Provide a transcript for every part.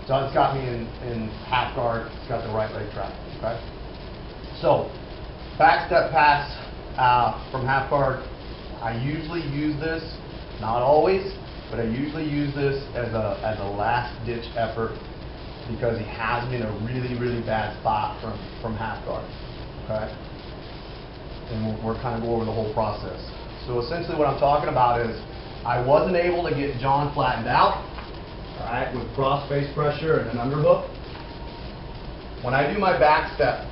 John's got me in half guard. He's got the right leg trapped. Okay. So back step pass from half guard. I usually use this, not always, but I usually use this as a last ditch effort because he has me in a really bad spot from half guard. Okay. And we're kind of go over the whole process. So essentially what I'm talking about is I wasn't able to get John flattened out, all right, with cross face pressure and an underhook. When I do my back step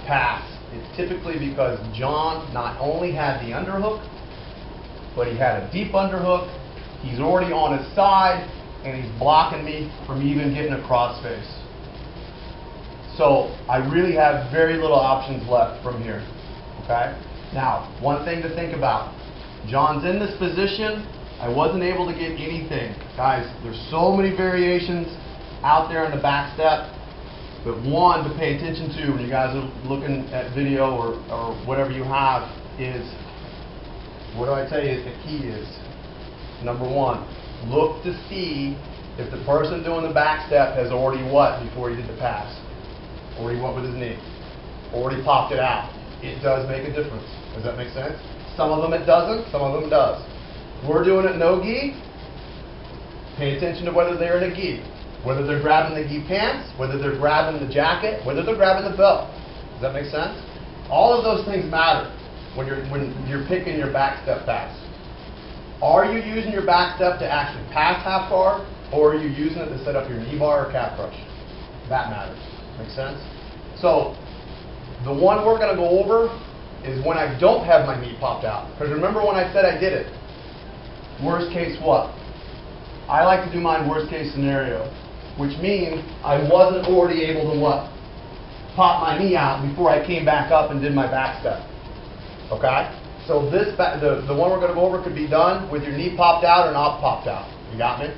pass, it's typically because John not only had the underhook, but he had a deep underhook, he's already on his side, and he's blocking me from even getting a cross face. So I really have very little options left from here. Okay? Now, one thing to think about. John's in this position. I wasn't able to get anything. Guys, there's so many variations out there in the back step. But one to pay attention to when you guys are looking at video or whatever you have is, what do I tell you the key is? Number one, look to see if the person doing the back step has already what before he did the pass? Already what with his knee? Already popped it out. It does make a difference. Does that make sense? Some of them it doesn't, some of them does. We're doing it no gi. Pay attention to whether they're in a gi. Whether they're grabbing the gi pants, whether they're grabbing the jacket, whether they're grabbing the belt. Does that make sense? All of those things matter when you're picking your back step pass. Are you using your back step to actually pass half guard, or are you using it to set up your knee bar or calf crush? That matters. Make sense? So the one we're going to go over is when I don't have my knee popped out. Because remember when I said I did it? Worst case what? I like to do mine worst case scenario, which means I wasn't already able to what? Pop my knee out before I came back up and did my back step. Okay? So this the one we're going to go over could be done with your knee popped out or not popped out. You got me?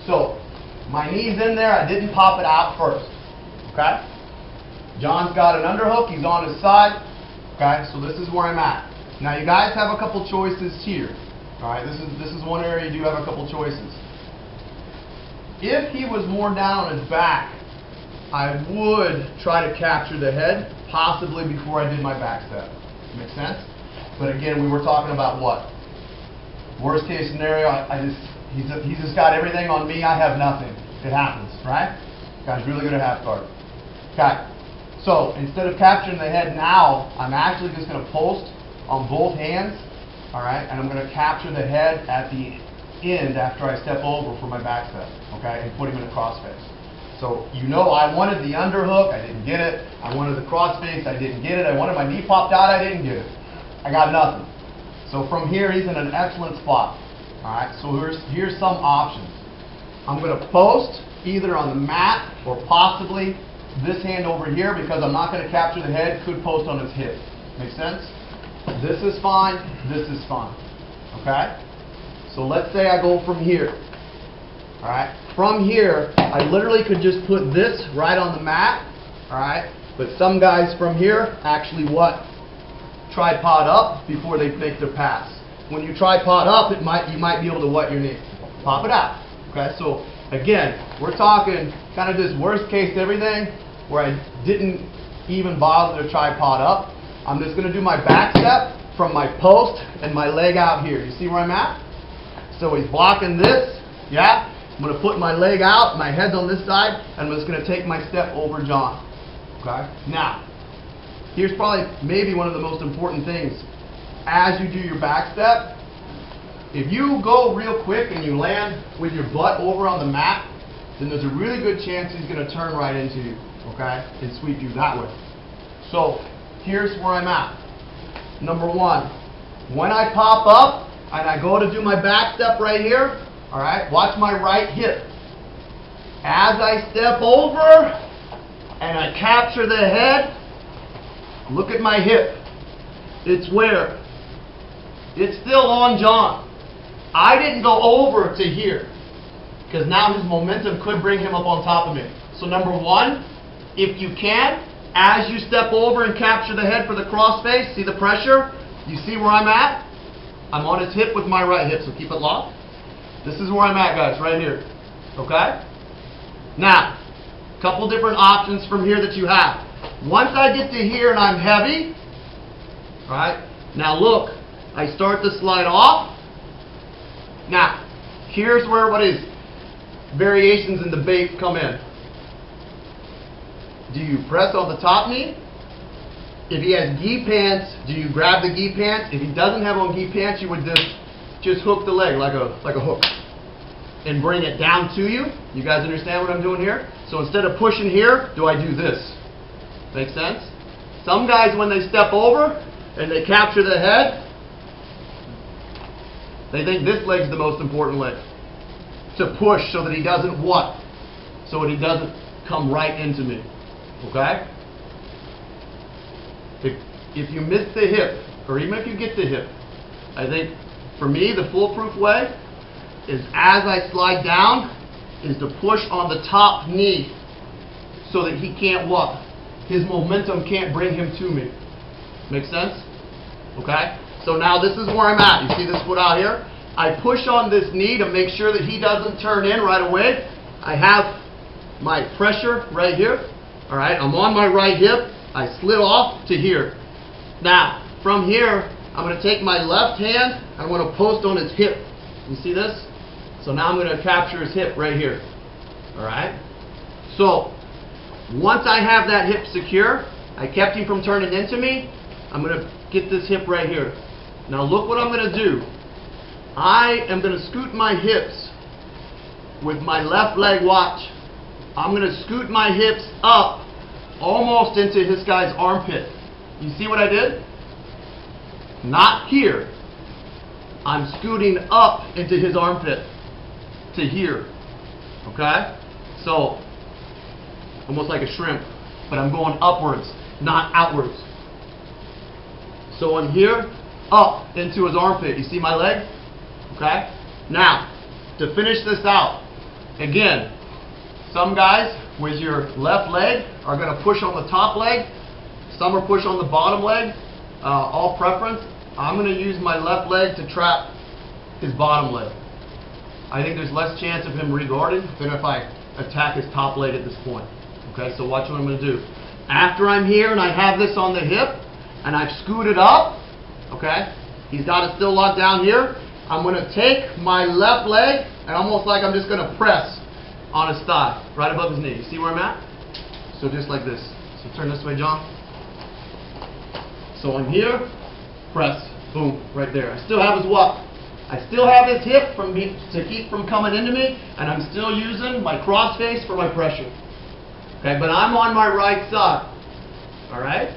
So my knee's in there. I didn't pop it out first. Okay? John's got an underhook. He's on his side. Okay? So this is where I'm at. Now you guys have a couple choices here. All right? This is one area you do have a couple choices. If he was more down on his back, I would try to capture the head, possibly before I did my back step. Make sense? But again, we were talking about what? Worst case scenario, he's just got everything on me, I have nothing. It happens, right? Guy's really good at half guard. Okay. So instead of capturing the head now, I'm actually just going to post on both hands, all right? And I'm going to capture the head at the end after I step over for my back step, okay? And put him in a cross face. So you know I wanted the underhook, I didn't get it. I wanted the cross face, I didn't get it. I wanted my knee popped out, I didn't get it. I got nothing. So from here, he's in an excellent spot. All right, so here's some options. I'm going to post either on the mat or possibly this hand over here because I'm not going to capture the head, could post on his hip. Make sense? This is fine, this is fine. Okay? So let's say I go from here. All right? From here, I literally could just put this right on the mat. All right? But some guys from here actually what? Tripod up before they make their pass. When you tripod up, you might be able to what your knee? Pop it out. Okay, so again, we're talking kind of this worst case everything where I didn't even bother to tripod up. I'm just going to do my back step from my post and my leg out here. You see where I'm at? So he's blocking this. Yeah. I'm going to put my leg out, my head's on this side, and I'm just going to take my step over John. Okay? Now, here's probably maybe one of the most important things. As you do your back step, if you go real quick and you land with your butt over on the mat, then there's a really good chance he's going to turn right into you, okay, and sweep you that way. So here's where I'm at. Number one, when I pop up and I go to do my back step right here, all right, watch my right hip. As I step over and I capture the head, look at my hip. It's where? It's still on John. I didn't go over to here because now his momentum could bring him up on top of me. So number one, if you can, as you step over and capture the head for the cross face, see the pressure? You see where I'm at? I'm on his hip with my right hip, so keep it locked. This is where I'm at, guys, right here. Okay? Now, a couple different options from here that you have. Once I get to here and I'm heavy, right? Now look, I start to slide off. Now, here's where what is variations in debate come in. Do you press on the top knee? If he has gi pants, do you grab the gi pants? If he doesn't have on gi pants, you would just hook the leg like a hook and bring it down to you. You guys understand what I'm doing here? So instead of pushing here, do I do this? Make sense? Some guys, when they step over and they capture the head, they think this leg's the most important leg to push so that he doesn't what? So that he doesn't come right into me. Okay? If you miss the hip, or even if you get the hip, I think for me the foolproof way is as I slide down is to push on the top knee so that he can't what? His momentum can't bring him to me. Make sense? Okay? So now this is where I'm at. You see this foot out here? I push on this knee to make sure that he doesn't turn in right away. I have my pressure right here. Alright, I'm on my right hip. I slid off to here. Now, from here, I'm going to take my left hand. I'm going to post on his hip. You see this? So now I'm going to capture his hip right here. Alright? So, once I have that hip secure, I kept him from turning into me. I'm going to get this hip right here. Now look what I'm going to do. I am going to scoot my hips with my left leg, watch. I'm going to scoot my hips up almost into this guy's armpit. You see what I did? Not here. I'm scooting up into his armpit to here. Okay? So, almost like a shrimp, but I'm going upwards, not outwards. So I'm here, up into his armpit. You see my leg? Okay? Now, to finish this out, again, some guys with your left leg are going to push on the top leg. Some are push on the bottom leg. All preference. I'm going to use my left leg to trap his bottom leg. I think there's less chance of him regarding than if I attack his top leg at this point. Okay, so watch what I'm going to do. After I'm here and I have this on the hip and I've scooted up, okay, he's got it still locked down here. I'm going to take my left leg and almost like I'm just going to press on his thigh, right above his knee. You see where I'm at? So just like this. So turn this way, John. So I'm here, press, boom, right there. I still have his what? I still have his hip to keep from coming into me, and I'm still using my cross face for my pressure. Okay, but I'm on my right side. All right?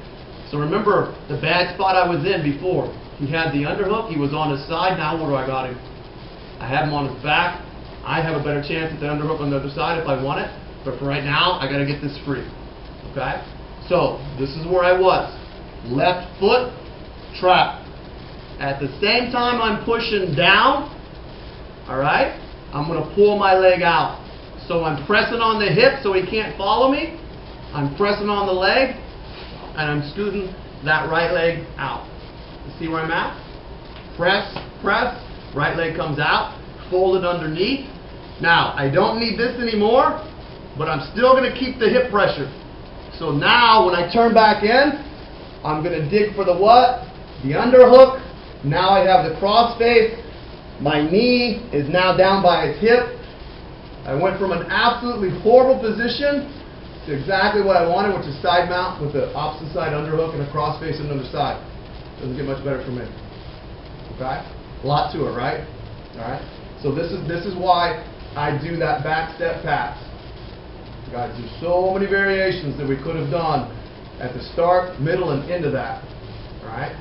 So remember the bad spot I was in before. He had the underhook. He was on his side. Now where do I got him? I have him on his back. I have a better chance at the underhook on the other side if I want it. But for right now, I got to get this free. Okay? So this is where I was. Left foot, trap. At the same time I'm pushing down, all right, I'm going to pull my leg out. So I'm pressing on the hip so he can't follow me. I'm pressing on the leg, and I'm scooting that right leg out. You see where I'm at? Press, press, right leg comes out, folded underneath. Now, I don't need this anymore, but I'm still going to keep the hip pressure. So now, when I turn back in, I'm going to dig for the what? The underhook. Now I have the cross face. My knee is now down by its hip. I went from an absolutely horrible position to exactly what I wanted, which is side mount with the opposite side underhook and a cross face on the other side. Doesn't get much better for me. Okay? A lot to it, right? Alright? So this is why I do that back step pass. Guys, there's so many variations that we could have done at the start, middle, and end of that. Alright?